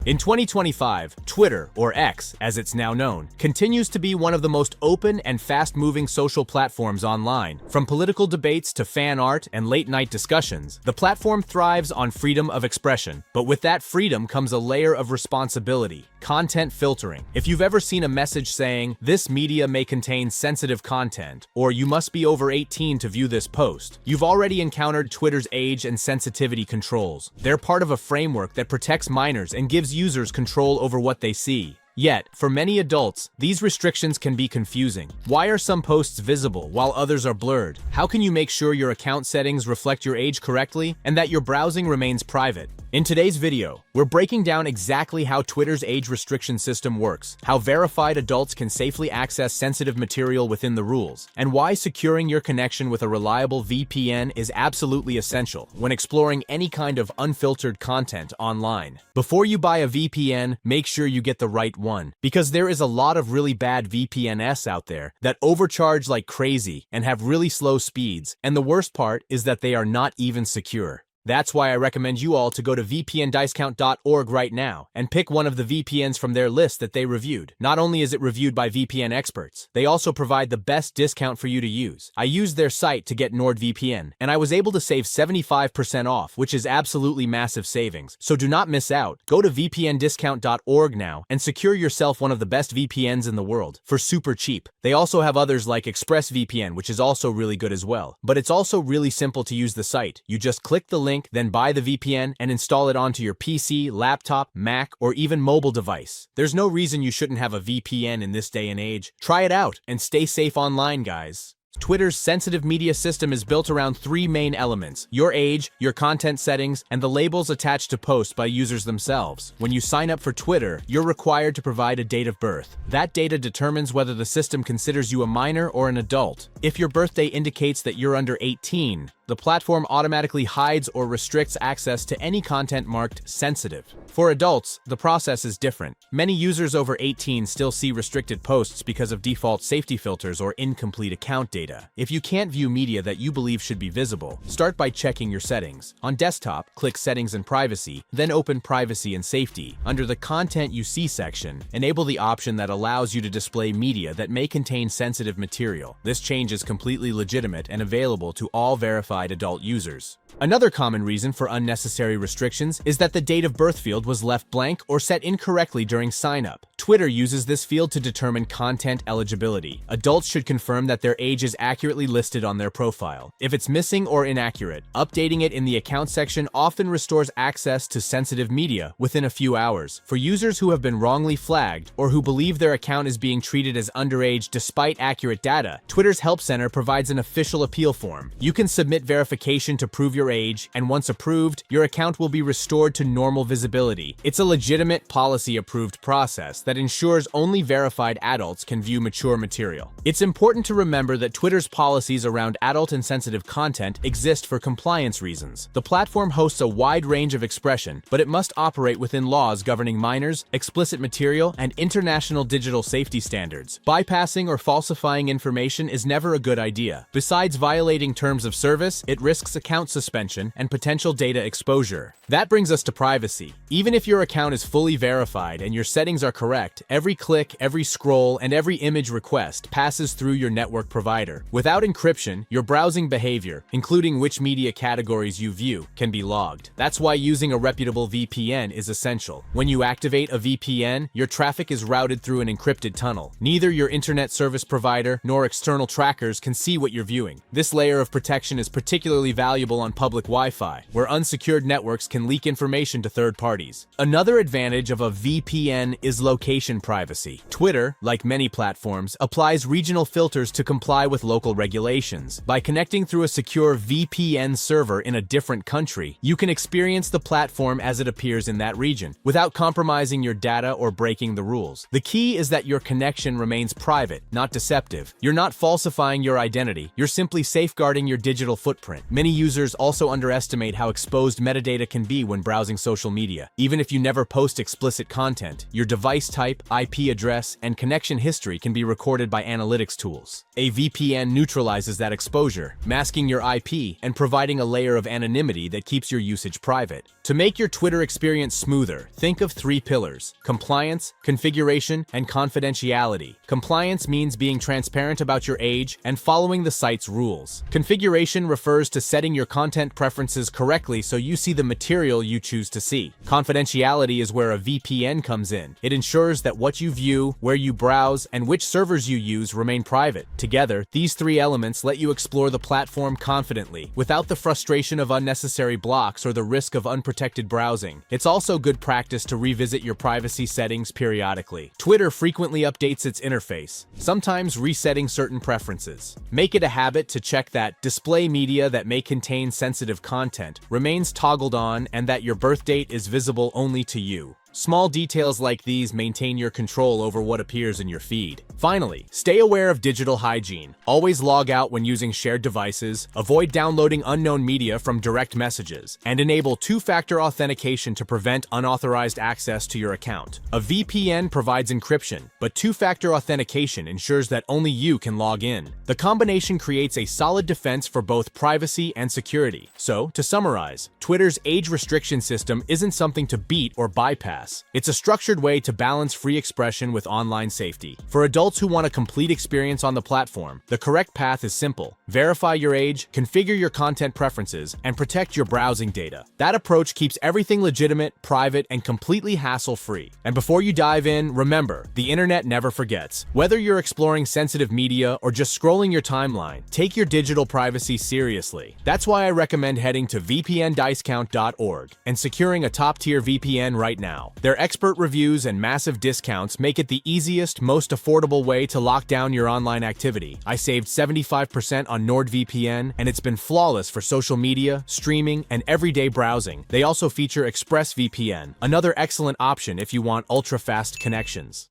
In 2025, Twitter, or X as it's now known, continues to be one of the most open and fast-moving social platforms online. From political debates to fan art and late-night discussions, the platform thrives on freedom of expression. But with that freedom comes a layer of responsibility: content filtering. If you've ever seen a message saying, "This media may contain sensitive content," or "You must be over 18 to view this post," you've already encountered Twitter's age and sensitivity controls. They're part of a framework that protects minors and gives users control over what they see. Yet, for many adults, these restrictions can be confusing. Why are some posts visible while others are blurred? How can you make sure your account settings reflect your age correctly and that your browsing remains private? In today's video, we're breaking down exactly how Twitter's age restriction system works, how verified adults can safely access sensitive material within the rules, and why securing your connection with a reliable VPN is absolutely essential when exploring any kind of unfiltered content online. Before you buy a VPN, make sure you get the right one, because there is a lot of really bad VPNs out there that overcharge like crazy and have really slow speeds, and the worst part is that they are not even secure. That's why I recommend you all to go to vpndiscount.org right now and pick one of the VPNs from their list that they reviewed. Not only is it reviewed by VPN experts, they also provide the best discount for you to use. I used their site to get NordVPN, and I was able to save 75% off, which is absolutely massive savings. So do not miss out. Go to vpndiscount.org now and secure yourself one of the best VPNs in the world for super cheap. They also have others like ExpressVPN, which is also really good as well. But it's also really simple to use the site. You just click the link, then buy the VPN and install it onto your PC, laptop, Mac, or even mobile device. There's no reason you shouldn't have a VPN in this day and age. Try it out and stay safe online, guys. Twitter's sensitive media system is built around three main elements: your age, your content settings, and the labels attached to posts by users themselves. When you sign up for Twitter, you're required to provide a date of birth. That data determines whether the system considers you a minor or an adult. If your birthday indicates that you're under 18, the platform automatically hides or restricts access to any content marked sensitive. For adults, the process is different. Many users over 18 still see restricted posts because of default safety filters or incomplete account data. If you can't view media that you believe should be visible, start by checking your settings. On desktop, click Settings and Privacy, then open Privacy and Safety. Under the Content You See section, enable the option that allows you to display media that may contain sensitive material. This change is completely legitimate and available to all verified adult users. Another common reason for unnecessary restrictions is that the date of birth field was left blank or set incorrectly during sign-up. Twitter uses this field to determine content eligibility. Adults should confirm that their age is accurately listed on their profile. If it's missing or inaccurate, updating it in the account section often restores access to sensitive media within a few hours. For users who have been wrongly flagged or who believe their account is being treated as underage despite accurate data, Twitter's Help Center provides an official appeal form. You can submit verification to prove your age, and once approved, your account will be restored to normal visibility. It's a legitimate policy-approved process that ensures only verified adults can view mature material. It's important to remember that Twitter's policies around adult and sensitive content exist for compliance reasons. The platform hosts a wide range of expression, but it must operate within laws governing minors, explicit material, and international digital safety standards. Bypassing or falsifying information is never a good idea. Besides violating terms of service, it risks account suspension and potential data exposure. That brings us to privacy. Even if your account is fully verified and your settings are correct, every click, every scroll, and every image request passes through your network provider. Without encryption, your browsing behavior, including which media categories you view, can be logged. That's why using a reputable VPN is essential. When you activate a VPN, your traffic is routed through an encrypted tunnel. Neither your internet service provider nor external trackers can see what you're viewing. This layer of protection is particularly valuable on public Wi-Fi, where unsecured networks can leak information to third parties. Another advantage of a VPN is location privacy. Twitter, like many platforms, applies regional filters to comply with local regulations. By connecting through a secure VPN server in a different country, you can experience the platform as it appears in that region, without compromising your data or breaking the rules. The key is that your connection remains private, not deceptive. You're not falsifying your identity, you're simply safeguarding your digital footprint. Many users also also underestimate how exposed metadata can be when browsing social media. Even if you never post explicit content, your device type, IP address, and connection history can be recorded by analytics tools. A VPN neutralizes that exposure, masking your IP and providing a layer of anonymity that keeps your usage private. To make your Twitter experience smoother, think of 3 pillars: compliance, configuration, and confidentiality. Compliance means being transparent about your age and following the site's rules. Configuration refers to setting your content preferences correctly so you see the material you choose to see. Confidentiality is where a VPN comes in. It ensures that what you view, where you browse, and which servers you use remain private. Together, these 3 elements let you explore the platform confidently, without the frustration of unnecessary blocks or the risk of unprotected browsing. It's also good practice to revisit your privacy settings periodically. Twitter frequently updates its interface, sometimes resetting certain preferences. Make it a habit to check that display media that may contain sensitive content remains toggled on and that your birth date is visible only to you. Small details like these maintain your control over what appears in your feed. Finally, stay aware of digital hygiene. Always log out when using shared devices, avoid downloading unknown media from direct messages, and enable 2-factor authentication to prevent unauthorized access to your account. A VPN provides encryption, but 2-factor authentication ensures that only you can log in. The combination creates a solid defense for both privacy and security. So, to summarize, Twitter's age restriction system isn't something to beat or bypass. It's a structured way to balance free expression with online safety. For adults who want a complete experience on the platform, the correct path is simple: verify your age, configure your content preferences, and protect your browsing data. That approach keeps everything legitimate, private, and completely hassle-free. And before you dive in, remember, the internet never forgets. Whether you're exploring sensitive media or just scrolling your timeline, take your digital privacy seriously. That's why I recommend heading to vpndicecount.org and securing a top-tier VPN right now. Their expert reviews and massive discounts make it the easiest, most affordable way to lock down your online activity. I saved 75% on NordVPN, and it's been flawless for social media, streaming, and everyday browsing. They also feature ExpressVPN, another excellent option if you want ultra-fast connections.